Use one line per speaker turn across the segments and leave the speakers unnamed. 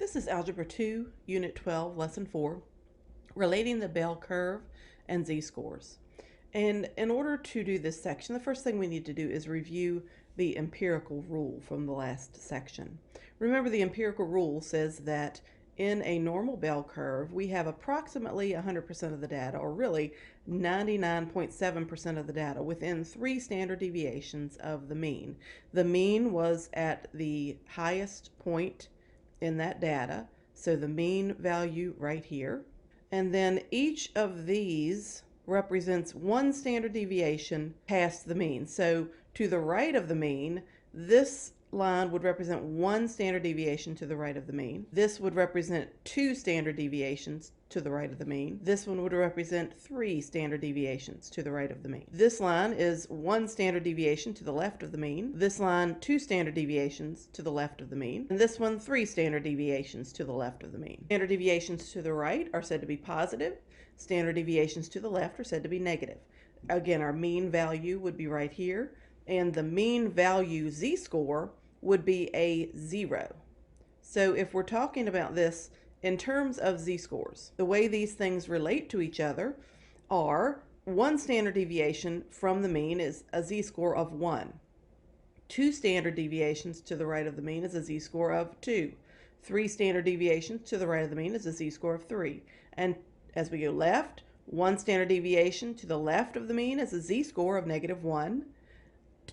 This is Algebra 2, Unit 12, Lesson 4, relating the bell curve and z-scores. And in order to do this section, the first thing we need to do is review the empirical rule from the last section. Remember, the empirical rule says that in a normal bell curve, we have approximately 100% of the data, or really 99.7% of the data, within 3 standard deviations of the mean. The mean was at the highest point in that data, so the mean value right here. And then each of these represents 1 standard deviation past the mean. So to the right of the mean, this line would represent 1 standard deviation to the right of the mean. This would represent 2 standard deviations to the right of the mean. This one would represent 3 standard deviations to the right of the mean. This line is 1 standard deviation to the left of the mean. This line, 2 standard deviations to the left of the mean. And this one, 3 standard deviations to the left of the mean. Standard deviations to the right are said to be positive. Standard deviations to the left are said to be negative. Again, our mean value would be right here, and the mean value z-score would be a 0. So if we're talking about this in terms of z-scores, the way these things relate to each other are 1 standard deviation from the mean is a z-score of 1. 2 standard deviations to the right of the mean is a z-score of 2. 3 standard deviations to the right of the mean is a z-score of 3. And as we go left, 1 standard deviation to the left of the mean is a z-score of -1.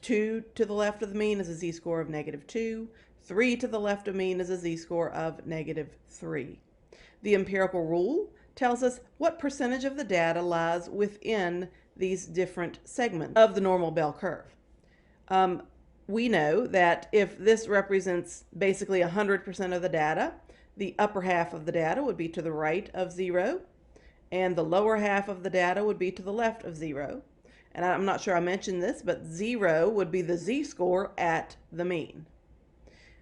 2 to the left of the mean is a z-score of -2. 3 to the left of mean is a z-score of -3. The empirical rule tells us what percentage of the data lies within these different segments of the normal bell curve. We know that if this represents basically 100% of the data, the upper half of the data would be to the right of 0, and the lower half of the data would be to the left of 0. And I'm not sure I mentioned this, but 0 would be the z-score at the mean.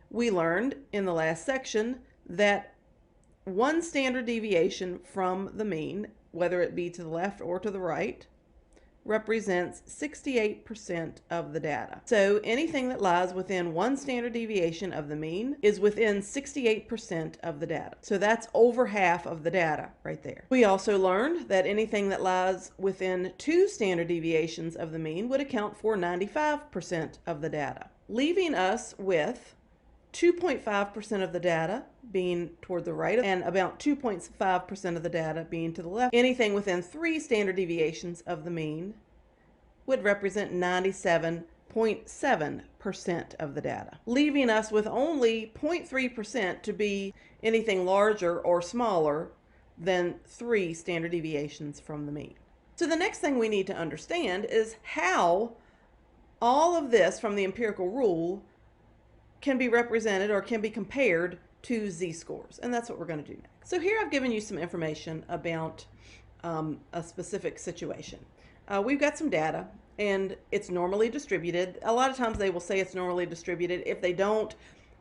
We learned in the last section that 1 standard deviation from the mean, whether it be to the left or to the right, represents 68% of the data. So anything that lies within 1 standard deviation of the mean is within 68% of the data. So that's over half of the data right there. We also learned that anything that lies within 2 standard deviations of the mean would account for 95% of the data, leaving us with 2.5% of the data being toward the right and about 2.5% of the data being to the left. Anything within 3 standard deviations of the mean would represent 97.7% of the data, leaving us with only 0.3% to be anything larger or smaller than 3 standard deviations from the mean. So the next thing we need to understand is how all of this from the empirical rule can be represented or can be compared to z-scores, and that's what we're going to do next. So here I've given you some information about a specific situation. We've got some data, and it's normally distributed. A lot of times they will say it's normally distributed. If they don't,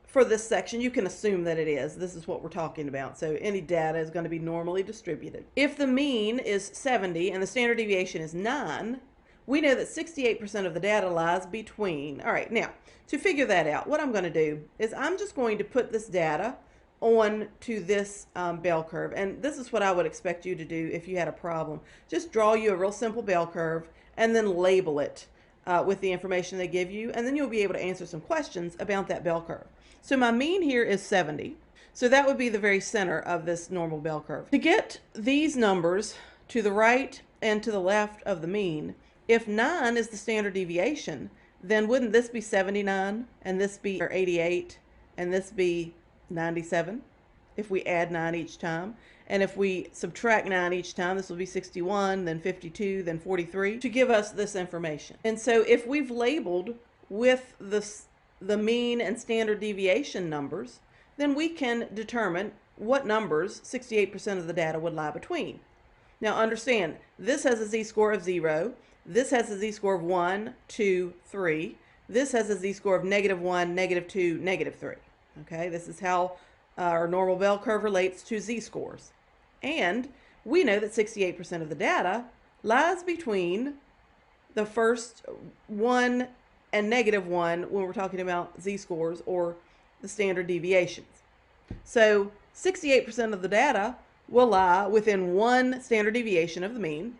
for this section, you can assume that it is. This is what we're talking about. So any data is going to be normally distributed. If the mean is 70 and the standard deviation is 9, we know that 68% of the data lies between. All right, now, to figure that out, what I'm going to do is I'm just going to put this data on to this bell curve. And this is what I would expect you to do if you had a problem. Just draw you a real simple bell curve and then label it with the information they give you. And then you'll be able to answer some questions about that bell curve. So my mean here is 70. So that would be the very center of this normal bell curve. To get these numbers to the right and to the left of the mean, if 9 is the standard deviation, then wouldn't this be 79 and this be 88 and this be 97 if we add 9 each time? And if we subtract 9 each time, this will be 61, then 52, then 43 to give us this information. And so if we've labeled with the mean and standard deviation numbers, then we can determine what numbers 68% of the data would lie between. Now understand, this has a z-score of 0. This has a z-score of 1, 2, 3. This has a z-score of -1, -2, -3. Okay, this is how our normal bell curve relates to z-scores. And we know that 68% of the data lies between the first 1 and -1 when we're talking about z-scores or the standard deviations. So 68% of the data will lie within one standard deviation of the mean.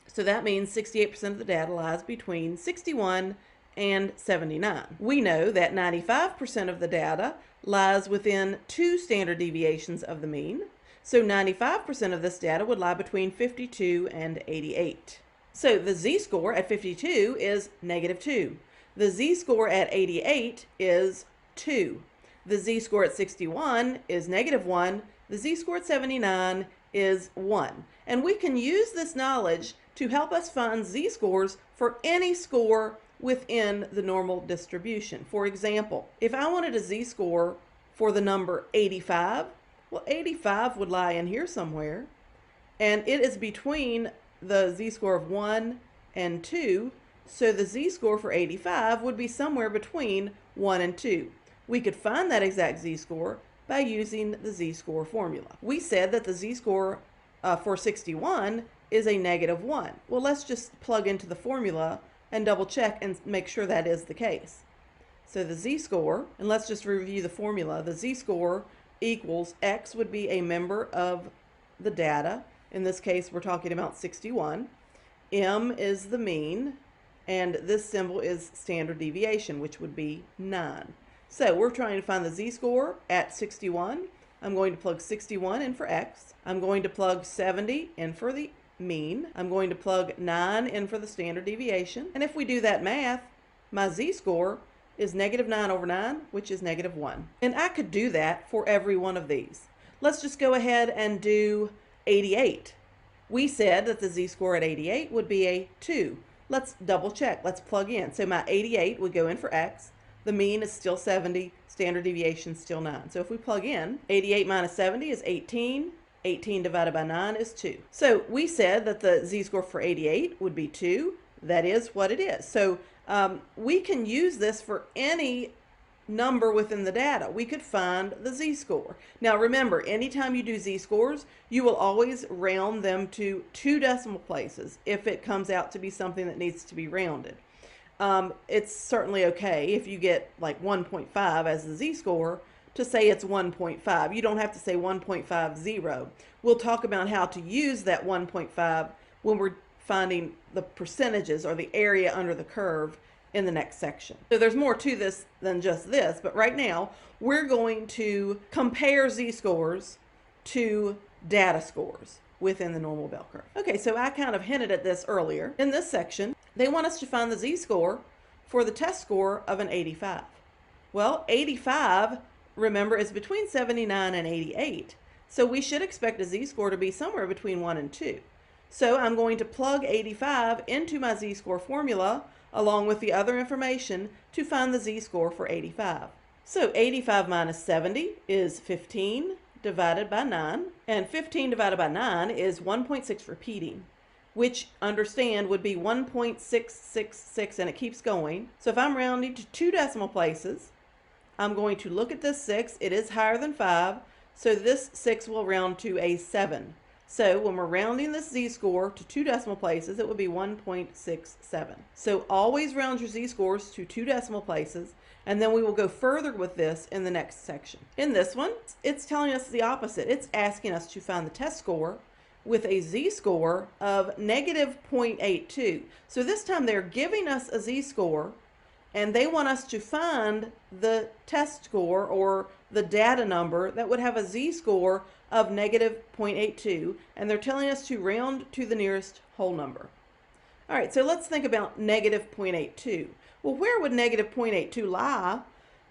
So that means 68% of the data lies between 61 and 79. We know that 95% of the data lies within two standard deviations of the mean. So 95% of this data would lie between 52 and 88. So the z-score at 52 is -2. The z-score at 88 is 2. The z-score at 61 is -1. The z-score at 79 is 1. And we can use this knowledge to help us find z-scores for any score within the normal distribution. For example, if I wanted a z-score for the number 85, well, 85 would lie in here somewhere, and it is between the z-score of 1 and 2, so the z-score for 85 would be somewhere between 1 and 2. We could find that exact z-score by using the z-score formula. We said that the z-score for 61 is a -1. Well, let's just plug into the formula and double check and make sure that is the case. So the z-score, and let's just review the formula, the z-score equals x would be a member of the data. In this case, we're talking about 61. M is the mean, and this symbol is standard deviation, which would be 9. So we're trying to find the z-score at 61. I'm going to plug 61 in for x. I'm going to plug 70 in for the mean. I'm going to plug 9 in for the standard deviation. And if we do that math, my z-score is -9/9, which is -1. And I could do that for every one of these. Let's just go ahead and do 88. We said that the z-score at 88 would be a 2. Let's double check. Let's plug in. So my 88 would go in for x. The mean is still 70. Standard deviation is still 9. So if we plug in, 88 minus 70 is 18. 18 divided by 9 is 2. So we said that the z-score for 88 would be 2. That is what it is. So we can use this for any number within the data. We could find the z-score. Now remember, anytime you do z-scores, you will always round them to 2 decimal places if it comes out to be something that needs to be rounded. It's certainly okay if you get like 1.5 as the z-score to say it's 1.5. You don't have to say 1.50. We'll talk about how to use that 1.5 when we're finding the percentages or the area under the curve in the next section. So there's more to this than just this, but right now we're going to compare z-scores to data scores within the normal bell curve. Okay, so I kind of hinted at this earlier. In this section, they want us to find the z-score for the test score of an 85. Well, 85, remember, is between 79 and 88, so we should expect a z-score to be somewhere between 1 and 2. So I'm going to plug 85 into my z-score formula along with the other information to find the z-score for 85. So 85 minus 70 is 15 divided by 9, and 15 divided by 9 is 1.6 repeating, which, understand, would be 1.666, and it keeps going. So if I'm rounding to 2 decimal places, I'm going to look at this 6. It is higher than 5, so this 6 will round to a 7. So when we're rounding this z-score to 2 decimal places, it would be 1.67. So always round your z-scores to 2 decimal places, and then we will go further with this in the next section. In this one, it's telling us the opposite. It's asking us to find the test score with a z-score of -0.82. So this time they're giving us a z-score, and they want us to find the test score or the data number that would have a z-score of -0.82, and they're telling us to round to the nearest whole number. All right, so let's think about -0.82. Well, where would -0.82 lie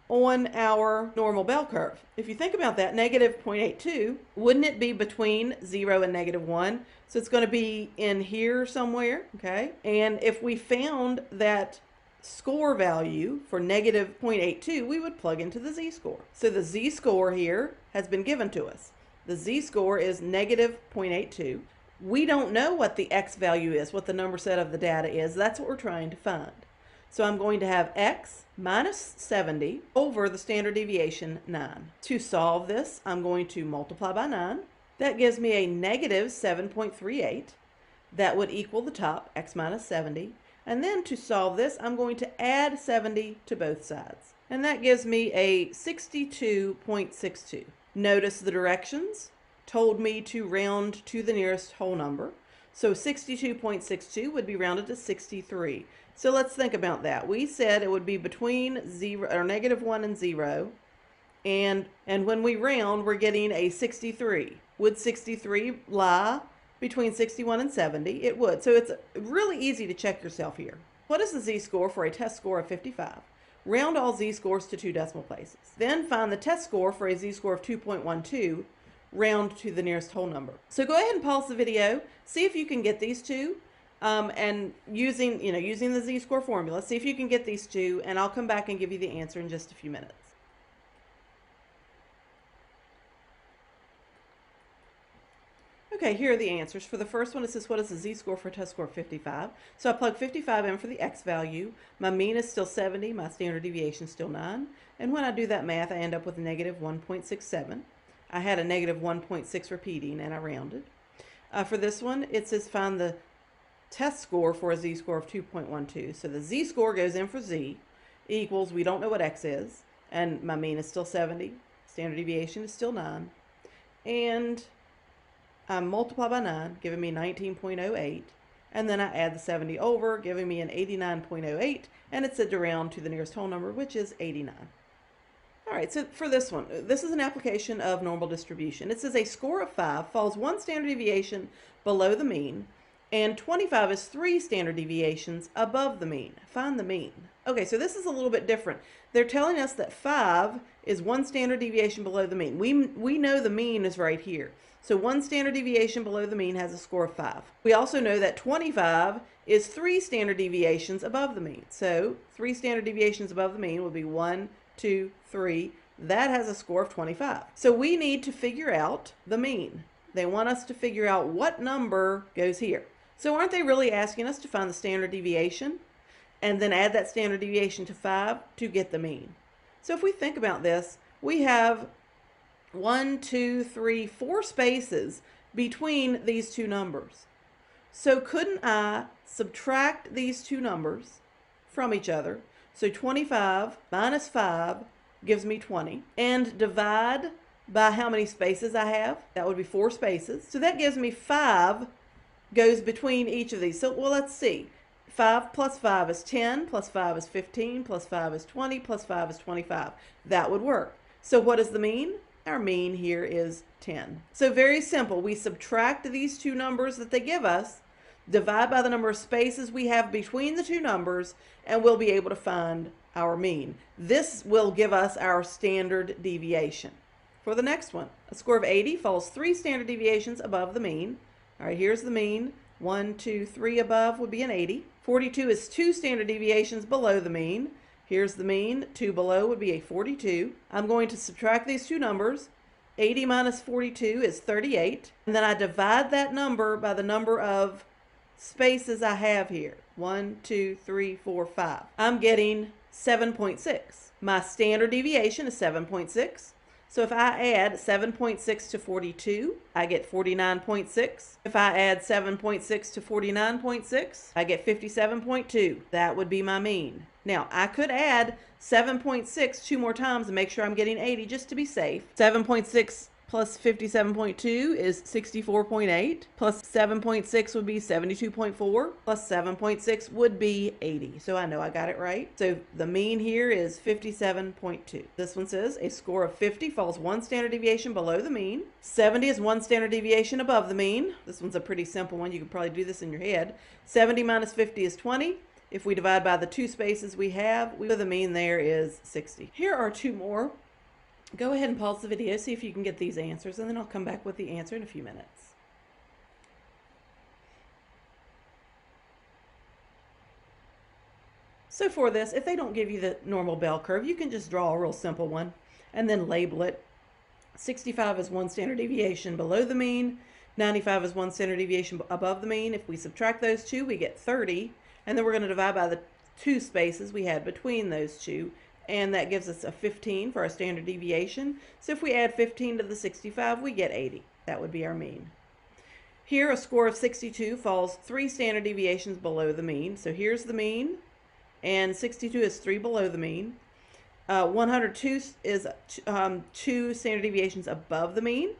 on our normal bell curve? If you think about that, -0.82, wouldn't it be between 0 and -1? So it's going to be in here somewhere, okay? And if we found that score value for -0.82, we would plug into the z-score. So the z-score here has been given to us. The z-score is -0.82. We don't know what the x value is, what the number set of the data is. That's what we're trying to find. So I'm going to have x minus 70 over the standard deviation 9. To solve this, I'm going to multiply by 9. That gives me a -7.38. That would equal the top, x minus 70. And then to solve this, I'm going to add 70 to both sides. And that gives me a 62.62. Notice the directions told me to round to the nearest whole number. So 62.62 would be rounded to 63. So let's think about that. We said it would be between 0 or -1 and 0. And when we round, we're getting a 63. Would 63 lie between 61 and 70? It would. So it's really easy to check yourself here. What is the z-score for a test score of 55? Round all z-scores to 2 decimal places. Then find the test score for a z-score of 2.12, round to the nearest whole number. So go ahead and pause the video, see if you can get these two, and using the z-score formula, see if you can get these two, and I'll come back and give you the answer in just a few minutes. Okay, here are the answers. For the first one, it says, what is the z-score for a test score of 55? So I plug 55 in for the x value. My mean is still 70. My standard deviation is still 9. And when I do that math, I end up with -1.67. I had a -1.6 repeating, and I rounded. For this one, it says find the test score for a z-score of 2.12. So the z-score goes in for z equals, we don't know what x is, and my mean is still 70. Standard deviation is still 9. And I multiply by 9, giving me 19.08, and then I add the 70 over, giving me an 89.08, and it's said to round to the nearest whole number, which is 89. All right, so for this one, this is an application of normal distribution. It says a score of 5 falls 1 standard deviation below the mean, and 25 is 3 standard deviations above the mean. Find the mean. Okay, so this is a little bit different. They're telling us that 5 is 1 standard deviation below the mean. We know the mean is right here. So 1 standard deviation below the mean has a score of 5. We also know that 25 is 3 standard deviations above the mean. So 3 standard deviations above the mean would be 1, 2, 3. That has a score of 25. So we need to figure out the mean. They want us to figure out what number goes here. So aren't they really asking us to find the standard deviation and then add that standard deviation to 5 to get the mean? So if we think about this, we have 1, 2, 3, 4 spaces between these two numbers. So couldn't I subtract these two numbers from each other? So 25 minus 5 gives me 20. And divide by how many spaces I have? That would be 4 spaces. So that gives me 5 goes between each of these. So, well, let's see. 5 plus 5 is 10, plus 5 is 15, plus 5 is 20, plus 5 is 25. That would work. So what is the mean? Our mean here is 10. So very simple. We subtract these two numbers that they give us, divide by the number of spaces we have between the two numbers, and we'll be able to find our mean. This will give us our standard deviation. For the next one, a score of 80 falls 3 standard deviations above the mean. All right, here's the mean. 1, 2, 3 above would be an 80. 42 is 2 standard deviations below the mean. Here's the mean. 2 below would be a 42. I'm going to subtract these two numbers. 80 minus 42 is 38. And then I divide that number by the number of spaces I have here. 1, 2, 3, 4, 5. I'm getting 7.6. My standard deviation is 7.6. So if I add 7.6 to 42, I get 49.6. If I add 7.6 to 49.6, I get 57.2. That would be my mean. Now, I could add 7.6 2 more times and make sure I'm getting 80 just to be safe. 7.6 plus 57.2 is 64.8, plus 7.6 would be 72.4, plus 7.6 would be 80. So I know I got it right. So the mean here is 57.2. This one says a score of 50 falls 1 standard deviation below the mean. 70 is 1 standard deviation above the mean. This one's a pretty simple one. You can probably do this in your head. 70 minus 50 is 20. If we divide by the 2 spaces we have, the mean there is 60. Here are 2 more. Go ahead and pause the video, see if you can get these answers, and then I'll come back with the answer in a few minutes. So for this, if they don't give you the normal bell curve, you can just draw a real simple one and then label it. 65 is 1 standard deviation below the mean. 95 is 1 standard deviation above the mean. If we subtract those two, we get 30. And then we're going to divide by the 2 spaces we had between those two. And that gives us a 15 for our standard deviation. So if we add 15 to the 65, we get 80. That would be our mean. Here, a score of 62 falls 3 standard deviations below the mean. So here's the mean, and 62 is 3 below the mean. 102 is 2 standard deviations above the mean.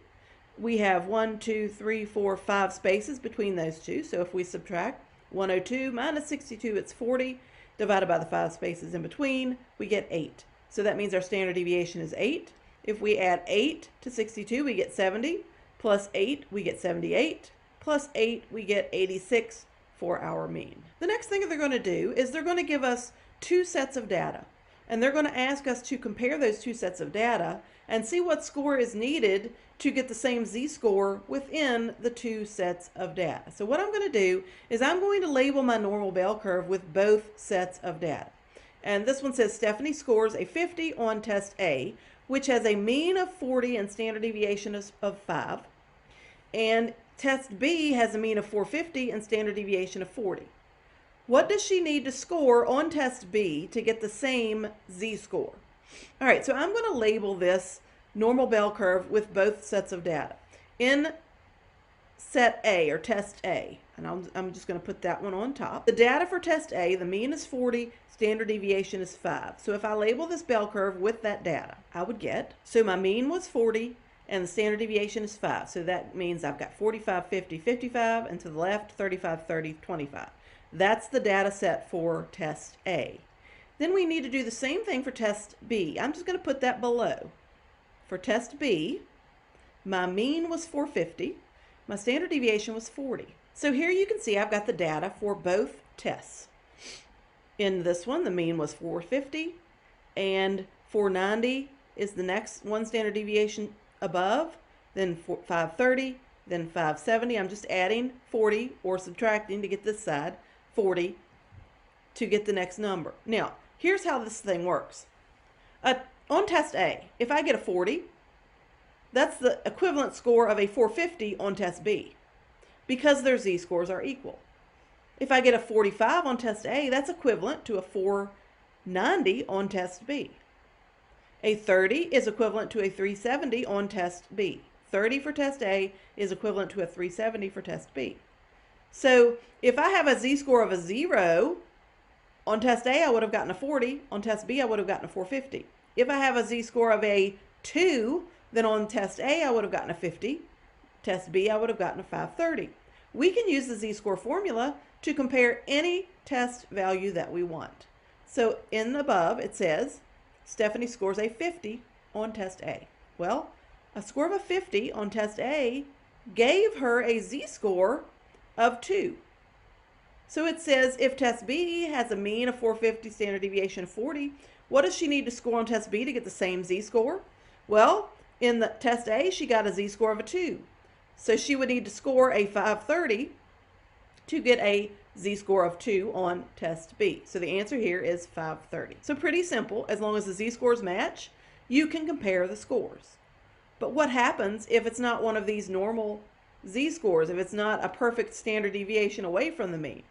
We have 1, 2, 3, 4, 5 spaces between those two. So if we subtract 102 minus 62, it's 40. Divided by the 5 spaces in between, we get 8. So that means our standard deviation is 8. If we add 8 to 62, we get 70. Plus 8, we get 78. Plus 8, we get 86 for our mean. The next thing they're going to do is they're going to give us 2 sets of data. And they're going to ask us to compare those 2 sets of data and see what score is needed to get the same z-score within the 2 sets of data. So what I'm going to do is I'm going to label my normal bell curve with both sets of data. And this one says Stephanie scores a 50 on test A, which has a mean of 40 and standard deviation of 5. And test B has a mean of 450 and standard deviation of 40. What does she need to score on test B to get the same z-score? All right, so I'm going to label this normal bell curve with both sets of data. In set A, or test A, and I'm just going to put that one on top. The data for test A, the mean is 40, standard deviation is 5. So if I label this bell curve with that data, I would get, so my mean was 40, and the standard deviation is 5. So that means I've got 45, 50, 55, and to the left, 35, 30, 25. That's the data set for test A. Then we need to do the same thing for test B. I'm just going to put that below. For test B, my mean was 450. My standard deviation was 40. So here you can see I've got the data for both tests. In this one, the mean was 450, and 490 is the next one standard deviation above, then 530, then 570. I'm just adding 40 or subtracting to get this side, 40 to get the next number. Now, here's how this thing works. On test A, if I get a 40, that's the equivalent score of a 450 on test B because their z-scores are equal. If I get a 45 on test A, that's equivalent to a 490 on test B. A 30 is equivalent to a 370 on test B. 30 for test A is equivalent to a 370 for test B. So if I have a z-score of a 0, on test A I would have gotten a 40, on test B I would have gotten a 450. If I have a z-score of a 2, then on test A I would have gotten a 50, test B I would have gotten a 530. We can use the z-score formula to compare any test value that we want. So in the above it says Stephanie scores a 50 on test A. Well, a score of a 50 on test A gave her a z-score of 2. So it says if test B has a mean of 450, standard deviation of 40, what does she need to score on test B to get the same z-score? Well, in the test A, she got a z-score of a 2. So she would need to score a 530 to get a z-score of 2 on test B. So the answer here is 530. So pretty simple. As long as the z-scores match, you can compare the scores. But what happens if it's not one of these normal z-scores, if it's not a perfect standard deviation away from the mean?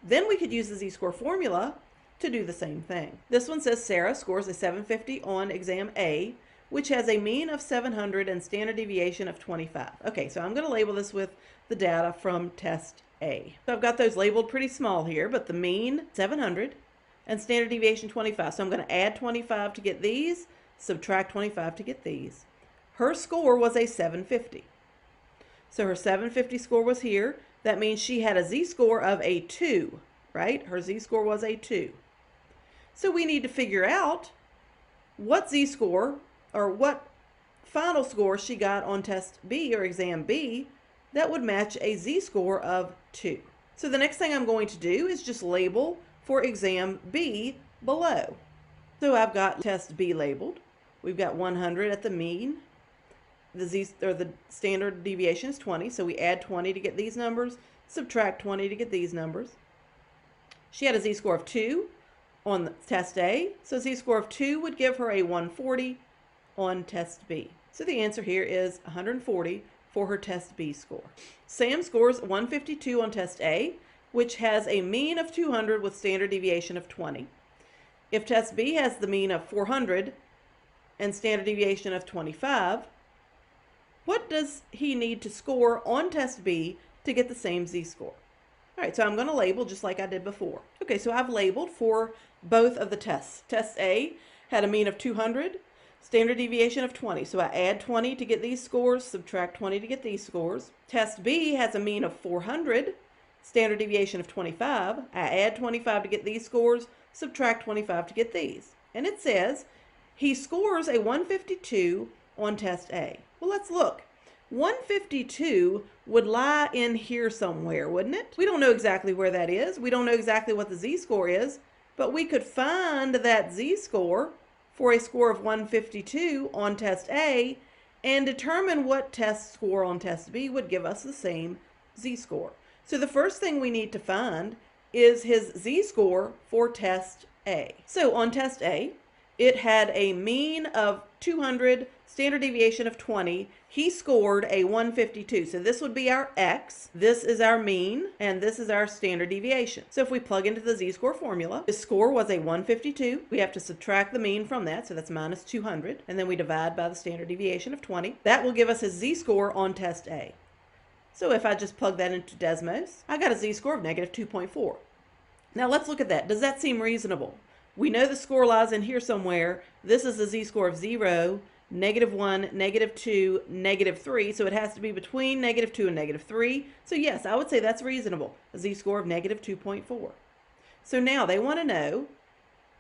Then we could use the z-score formula to do the same thing. This one says Sarah scores a 750 on exam A, which has a mean of 700 and standard deviation of 25. Okay, so I'm going to label this with the data from test A. So I've got those labeled pretty small here, but the mean 700 and standard deviation 25. So I'm going to add 25 to get these, subtract 25 to get these. Her score was a 750. So her 750 score was here. That means she had a z-score of a 2, right? Her z-score was a 2. So we need to figure out what z-score or what final score she got on test B or exam B that would match a z-score of 2. So the next thing I'm going to do is just label for exam B below. So I've got test B labeled. We've got 100 at the mean. The standard deviation is 20, so we add 20 to get these numbers, subtract 20 to get these numbers. She had a z-score of 2 on the test A, so z-score of 2 would give her a 140 on test B. So the answer here is 140 for her test B score. Sam scores 152 on test A, which has a mean of 200 with standard deviation of 20. If test B has the mean of 400 and standard deviation of 25, what does he need to score on test B to get the same z-score? All right, so I'm going to label just like I did before. Okay, so I've labeled for both of the tests. Test A had a mean of 200, standard deviation of 20. So I add 20 to get these scores, subtract 20 to get these scores. Test B has a mean of 400, standard deviation of 25. I add 25 to get these scores, subtract 25 to get these. And it says he scores a 152 on test A. Well, let's look. 152 would lie in here somewhere, wouldn't it? We don't know exactly where that is. We don't know exactly what the z-score is, but we could find that z-score for a score of 152 on test A and determine what test score on test B would give us the same z-score. So the first thing we need to find is his z-score for test A. So on test A, it had a mean of 200, standard deviation of 20. He scored a 152. So this would be our x, this is our mean, and this is our standard deviation. So if we plug into the z-score formula, his score was a 152. We have to subtract the mean from that, so that's minus 200, and then we divide by the standard deviation of 20. That will give us his z-score on test A. So if I just plug that into Desmos, I got a z-score of negative 2.4. Now let's look at that. Does that seem reasonable? We know the score lies in here somewhere. This is a z-score of 0, negative 1, negative 2, negative 3. So it has to be between negative 2 and negative 3. So yes, I would say that's reasonable. A z-score of negative 2.4. So now they want to know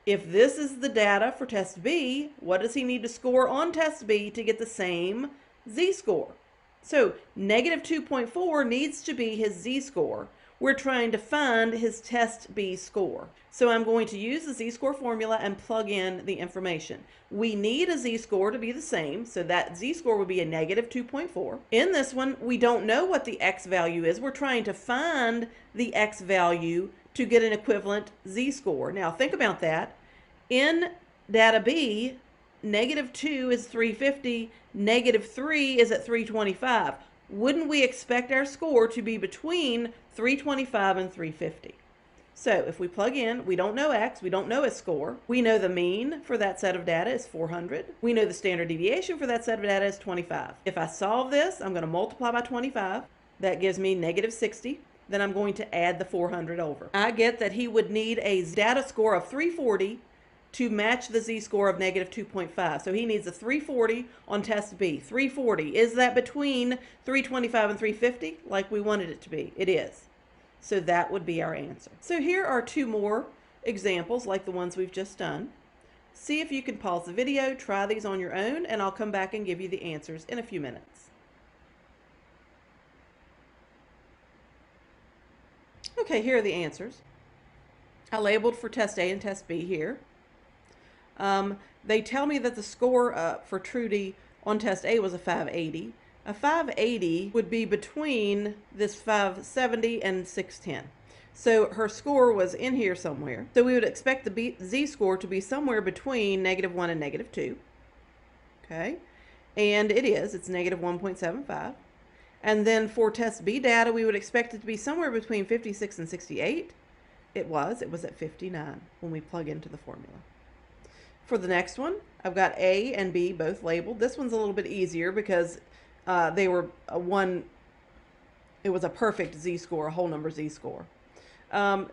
if this is the data for test B, what does he need to score on test B to get the same z-score? So negative 2.4 needs to be his z-score. We're trying to find his test B score. So I'm going to use the z-score formula and plug in the information. We need a z-score to be the same, so that z-score would be a negative 2.4. In this one, we don't know what the x value is. We're trying to find the x value to get an equivalent z-score. Now think about that. In data B, negative 2 is 350, negative 3 is at 325. Wouldn't we expect our score to be between 325 and 350? So if we plug in, we don't know x, we don't know his score. We know the mean for that set of data is 400. We know the standard deviation for that set of data is 25. If I solve this, I'm going to multiply by 25. That gives me negative 60. Then I'm going to add the 400 over. I get that he would need a data score of 340 to match the z-score of negative 2.5. So he needs a 340 on test B. 340, is that between 325 and 350 like we wanted it to be? It is. So that would be our answer. So here are two more examples like the ones we've just done. See if you can pause the video, try these on your own, and I'll come back and give you the answers in a few minutes. Okay, here are the answers. I labeled for test A and test B here. They tell me that the score for Trudy on test A was a 580. A 580 would be between this 570 and 610. So her score was in here somewhere. So we would expect the z-score to be somewhere between negative 1 and negative 2. Okay, and it is. It's negative 1.75. And then for test B data, we would expect it to be somewhere between 56 and 68. It was at 59 when we plug into the formula. For the next one, I've got A and B both labeled. This one's a little bit easier because they were it was a perfect z-score, a whole number z-score.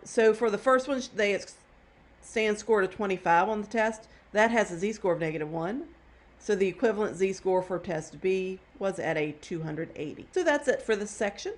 So for the first one, Stan scored a 25 on the test. That has a z-score of negative 1. So the equivalent z-score for test B was at a 280. So that's it for this section.